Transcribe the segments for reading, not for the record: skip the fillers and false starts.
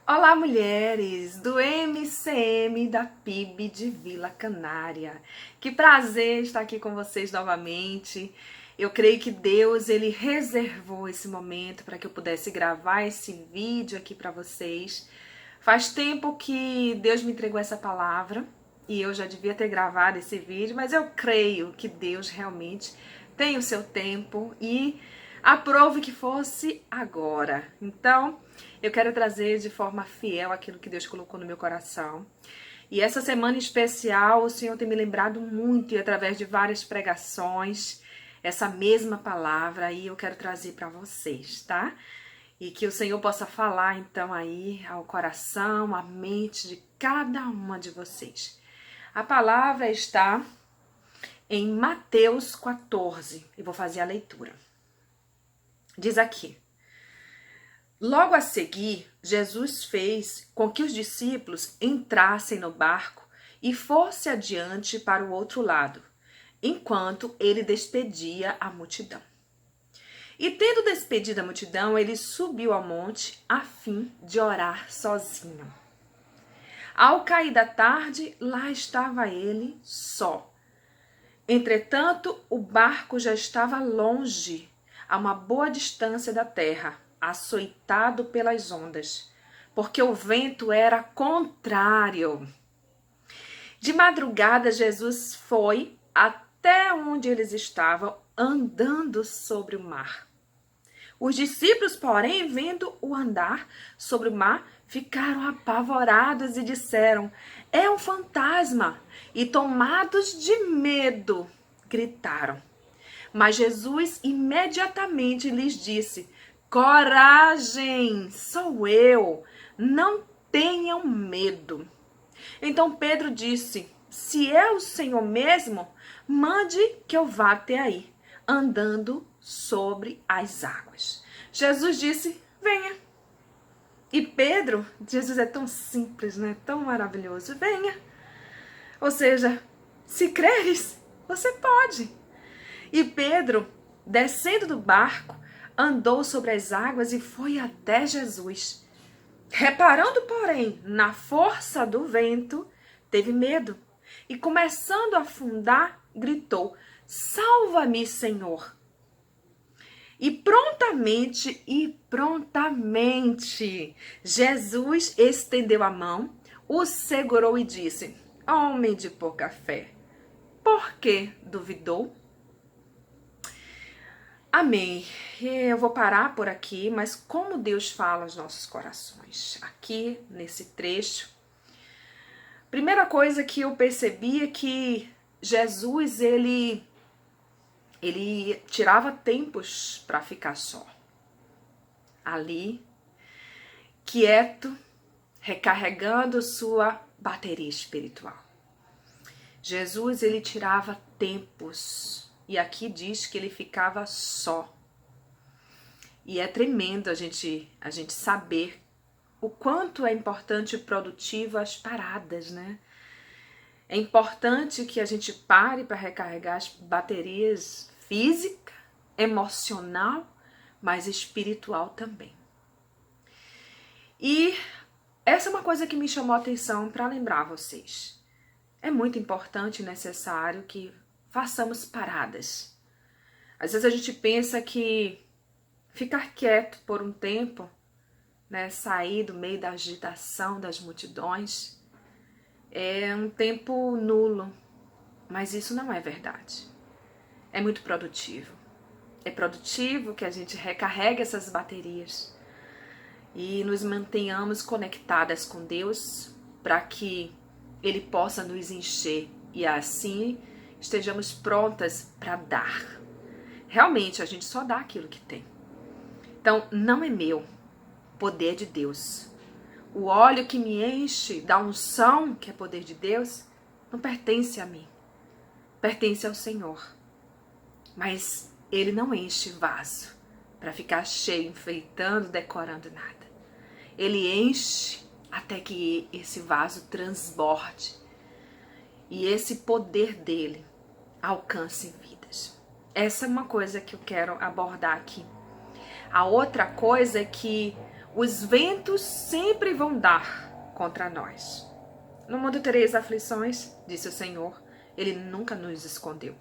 Olá, mulheres do MCM da PIB de Vila Canária. Que prazer estar aqui com vocês novamente. Eu creio que Deus, ele reservou esse momento para que eu pudesse gravar esse vídeo aqui para vocês. Faz tempo que Deus me entregou essa palavra e eu já devia ter gravado esse vídeo, mas eu creio que Deus realmente tem o seu tempo e aprove que fosse agora. Então, eu quero trazer de forma fiel aquilo que Deus colocou no meu coração. E essa semana especial, o Senhor tem me lembrado muito e através de várias pregações, essa mesma palavra aí eu quero trazer para vocês, tá? E que o Senhor possa falar então aí ao coração, à mente de cada uma de vocês. A palavra está em Mateus 14 e vou fazer a leitura. Diz aqui: logo a seguir, Jesus fez com que os discípulos entrassem no barco e fosse adiante para o outro lado, enquanto ele despedia a multidão. E tendo despedido a multidão, ele subiu ao monte a fim de orar sozinho. Ao cair da tarde, lá estava ele só. Entretanto, o barco já estava longe, a uma boa distância da terra, açoitado pelas ondas, porque o vento era contrário. De madrugada, Jesus foi até onde eles estavam, andando sobre o mar. Os discípulos, porém, vendo o andar sobre o mar, ficaram apavorados e disseram: é um fantasma! E tomados de medo, gritaram. Mas Jesus imediatamente lhes disse: coragem, sou eu, não tenham medo. Então Pedro disse: se é o Senhor mesmo, mande que eu vá até aí, andando sobre as águas. Jesus disse: venha. E Pedro, Jesus é tão simples, né? Tão maravilhoso. Venha. Ou seja, se creres, você pode. E Pedro, descendo do barco, andou sobre as águas e foi até Jesus. Reparando, porém, na força do vento, teve medo e, começando a afundar, gritou: salva-me, Senhor! E prontamente, Jesus estendeu a mão, o segurou e disse: homem de pouca fé, por que duvidou? Amém. Eu vou parar por aqui, mas como Deus fala aos nossos corações, aqui nesse trecho, primeira coisa que eu percebi é que Jesus, ele tirava tempos para ficar só. Ali, quieto, recarregando sua bateria espiritual. Jesus, ele tirava tempos. E aqui diz que ele ficava só. E é tremendo a gente saber o quanto é importante e produtivo as paradas, né? É importante que a gente pare para recarregar as baterias física, emocional, mas espiritual também. E essa é uma coisa que me chamou a atenção para lembrar vocês. É muito importante e necessário que façamos paradas. Às vezes a gente pensa que ficar quieto por um tempo, né, sair do meio da agitação das multidões, é um tempo nulo, mas isso não é verdade. É muito produtivo. É produtivo que a gente recarregue essas baterias e nos mantenhamos conectadas com Deus para que Ele possa nos encher e assim estejamos prontas para dar. Realmente, a gente só dá aquilo que tem. Então, não é meu, poder de Deus. O óleo que me enche da unção, que é poder de Deus, não pertence a mim. Pertence ao Senhor. Mas Ele não enche vaso para ficar cheio, enfeitando, decorando nada. Ele enche até que esse vaso transborde. E esse poder dele alcance vidas. Essa é uma coisa que eu quero abordar aqui. A outra coisa é que Os ventos sempre vão dar contra nós. No mundo tereis aflições, disse o Senhor. Ele nunca nos escondeu.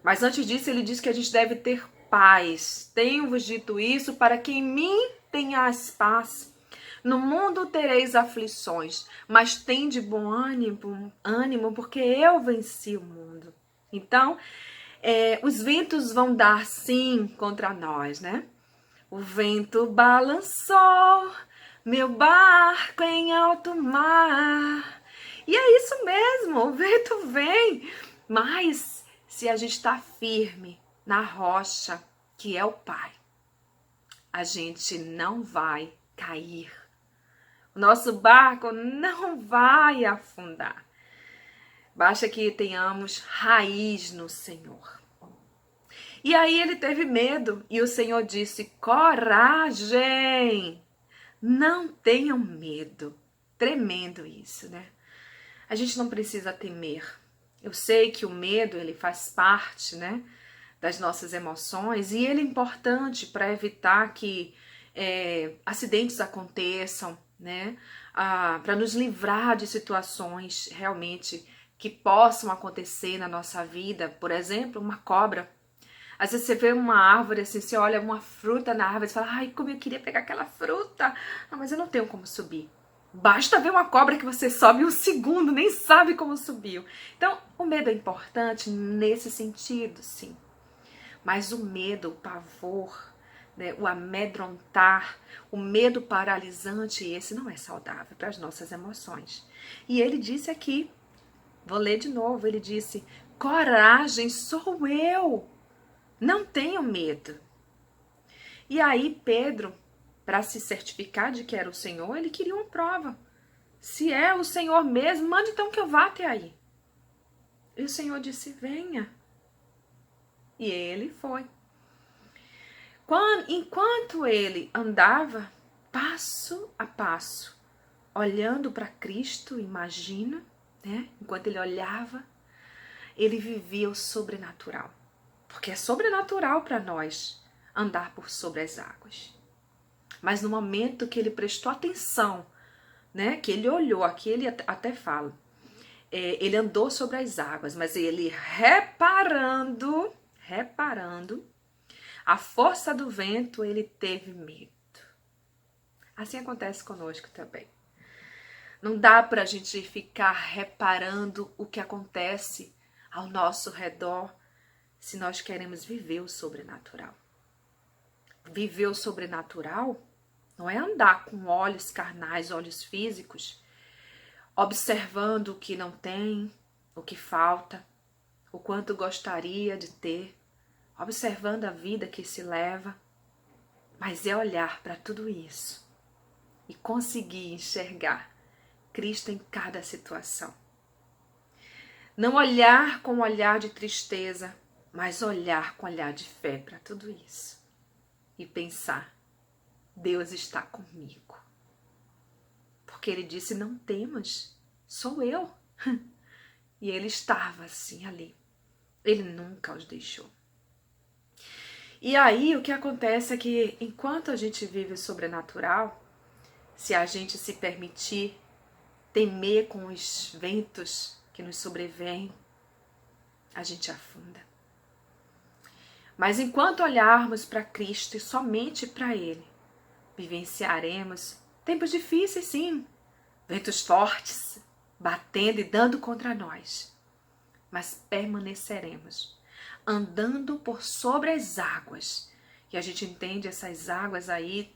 Mas antes disso, ele diz que a gente deve ter paz. Tenho-vos dito isso para que em mim tenhas paz. No mundo tereis aflições, mas tende bom ânimo, porque eu venci o mundo. Então, os ventos vão dar sim contra nós, né? O vento balançou meu barco em alto mar. E é isso mesmo, o vento vem. Mas se a gente está firme na rocha, que é o Pai, a gente não vai cair. O nosso barco não vai afundar. Basta que tenhamos raiz no Senhor. E aí ele teve medo e o Senhor disse: coragem, não tenham medo. Tremendo isso, né? A gente não precisa temer. Eu sei que o medo, ele faz parte, né, das nossas emoções e ele é importante para evitar que acidentes aconteçam, né, para nos livrar de situações realmente que possam acontecer na nossa vida. Por exemplo, uma cobra. Às vezes você vê uma árvore assim, você olha uma fruta na árvore e fala: ai, como eu queria pegar aquela fruta. Ah, mas eu não tenho como subir. Basta ver uma cobra que você sobe um segundo, nem sabe como subiu. Então, o medo é importante nesse sentido, sim. Mas o medo, o pavor, né, o amedrontar, o medo paralisante, esse não é saudável para as nossas emoções. E ele disse aqui, vou ler de novo, ele disse: coragem, sou eu. Não tenho medo. E aí Pedro, para se certificar de que era o Senhor, ele queria uma prova. Se é o Senhor mesmo, mande então que eu vá até aí. E o Senhor disse: venha. E ele foi. Enquanto ele andava passo a passo, olhando para Cristo, imagina, né? Enquanto ele olhava, ele vivia o sobrenatural. Porque é sobrenatural para nós andar por sobre as águas. Mas no momento que ele prestou atenção, né, que ele olhou, aqui ele até fala, ele andou sobre as águas, mas ele reparando a força do vento, ele teve medo. Assim acontece conosco também. Não dá para a gente ficar reparando o que acontece ao nosso redor se nós queremos viver o sobrenatural. Viver o sobrenatural não é andar com olhos carnais, olhos físicos, observando o que não tem, o que falta, o quanto gostaria de ter, observando a vida que se leva, mas é olhar para tudo isso e conseguir enxergar Cristo em cada situação. Não olhar com um olhar de tristeza, mas olhar com um olhar de fé para tudo isso e pensar: Deus está comigo. Porque ele disse: não temas, sou eu. E ele estava assim ali. Ele nunca os deixou. E aí o que acontece é que enquanto a gente vive o sobrenatural, se a gente se permitir temer com os ventos que nos sobrevêm, a gente afunda. Mas enquanto olharmos para Cristo e somente para Ele, vivenciaremos tempos difíceis, sim, ventos fortes, batendo e dando contra nós, mas permaneceremos, andando por sobre as águas. E a gente entende essas águas aí,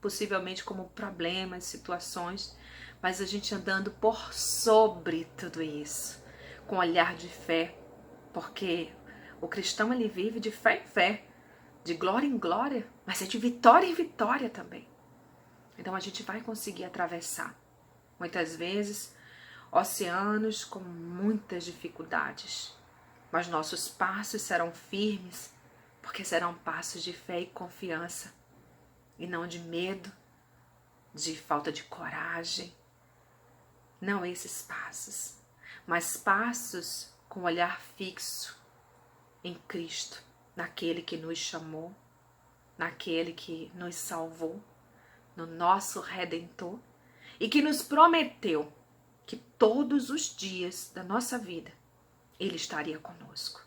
possivelmente como problemas, situações, mas a gente andando por sobre tudo isso, com olhar de fé, porque o cristão ele vive de fé em fé, de glória em glória, mas é de vitória em vitória também. Então a gente vai conseguir atravessar, muitas vezes, oceanos com muitas dificuldades, mas nossos passos serão firmes, porque serão passos de fé e confiança, e não de medo, de falta de coragem. Não esses passos, mas passos com olhar fixo em Cristo, naquele que nos chamou, naquele que nos salvou, no nosso Redentor e que nos prometeu que todos os dias da nossa vida Ele estaria conosco.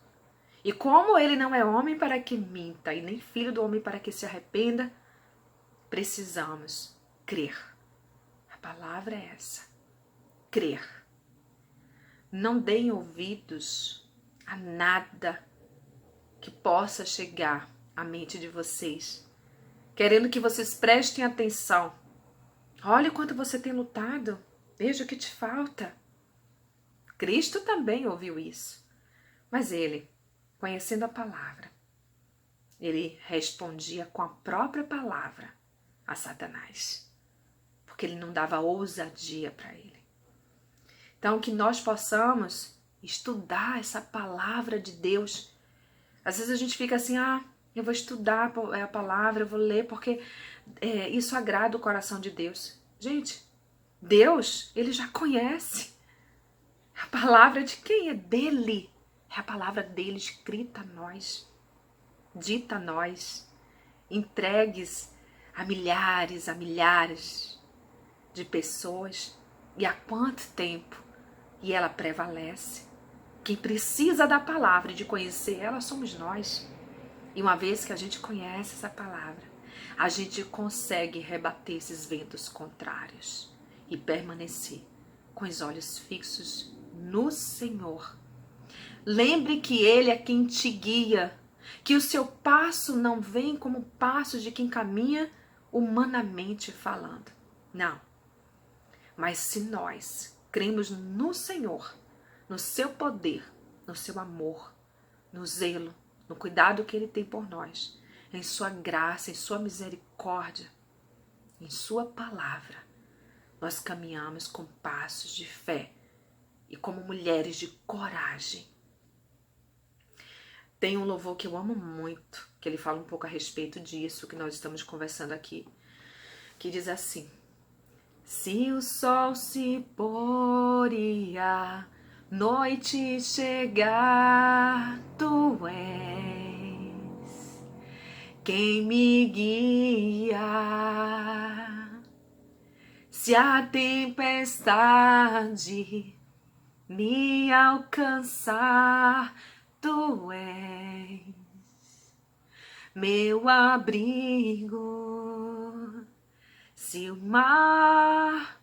E como Ele não é homem para que minta e nem filho do homem para que se arrependa, precisamos crer. A palavra é essa, crer. Não deem ouvidos a nada que possa chegar à mente de vocês, querendo que vocês prestem atenção. Olha o quanto você tem lutado, veja o que te falta. Cristo também ouviu isso, mas Ele, conhecendo a palavra, Ele respondia com a própria palavra a Satanás, porque Ele não dava ousadia para ele. Então, que nós possamos estudar essa palavra de Deus. Às vezes a gente fica assim, eu vou estudar a palavra, eu vou ler, porque isso agrada o coração de Deus. Gente, Deus, Ele já conhece. A palavra de quem? É dele. É a palavra dele escrita a nós, dita a nós, entregues a milhares de pessoas. E há quanto tempo? E ela prevalece. Quem precisa da palavra e de conhecer ela somos nós. E uma vez que a gente conhece essa palavra, a gente consegue rebater esses ventos contrários e permanecer com os olhos fixos no Senhor. Lembre que Ele é quem te guia, que o seu passo não vem como passo de quem caminha humanamente falando. Não. Mas se nós cremos no Senhor, no seu poder, no seu amor, no zelo, no cuidado que Ele tem por nós, em sua graça, em sua misericórdia, em sua palavra, nós caminhamos com passos de fé e como mulheres de coragem. Tem um louvor que eu amo muito, que ele fala um pouco a respeito disso que nós estamos conversando aqui, que diz assim: se o sol se pôr e a noite chegar, tu és quem me guia. Se a tempestade me alcançar, tu és meu abrigo. Se o mar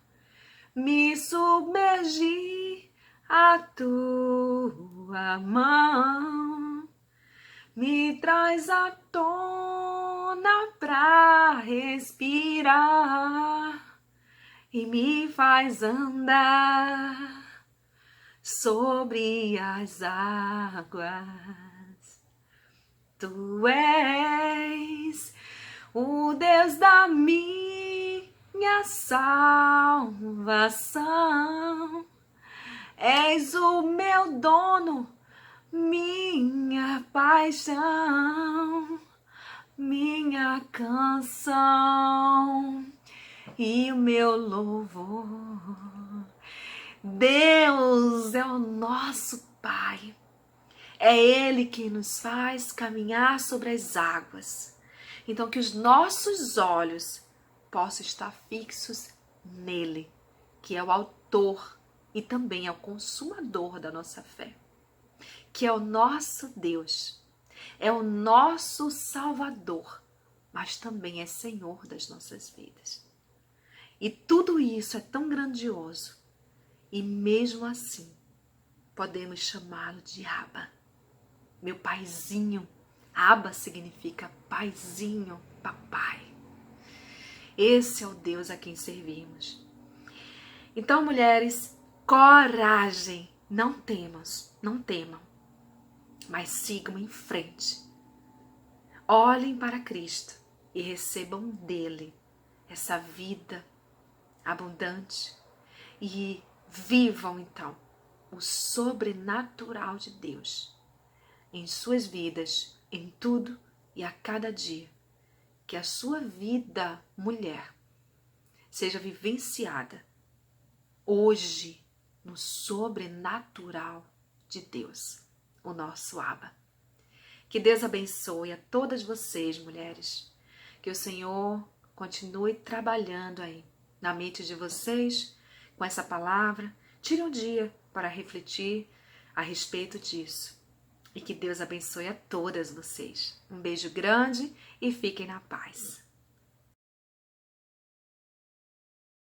me submergir, a tua mão me traz à tona pra respirar e me faz andar sobre as águas. Tu és o Deus da minha salvação. És o meu dono, minha paixão, minha canção e o meu louvor. Deus é o nosso Pai. É Ele que nos faz caminhar sobre as águas. Então, que os nossos olhos possam estar fixos nele, que é o autor e também é o consumador da nossa fé, que é o nosso Deus, é o nosso Salvador, mas também é Senhor das nossas vidas. E tudo isso é tão grandioso, e mesmo assim, podemos chamá-lo de Abba, meu paizinho. Abba significa paizinho, papai. Esse é o Deus a quem servimos. Então, mulheres, coragem, não temam, mas sigam em frente. Olhem para Cristo e recebam dele essa vida abundante e vivam então o sobrenatural de Deus em suas vidas, em tudo e a cada dia. Que a sua vida, mulher, seja vivenciada hoje no sobrenatural de Deus, o nosso Abba. Que Deus abençoe a todas vocês, mulheres. Que o Senhor continue trabalhando aí na mente de vocês com essa palavra. Tire um dia para refletir a respeito disso. E que Deus abençoe a todas vocês. Um beijo grande e fiquem na paz.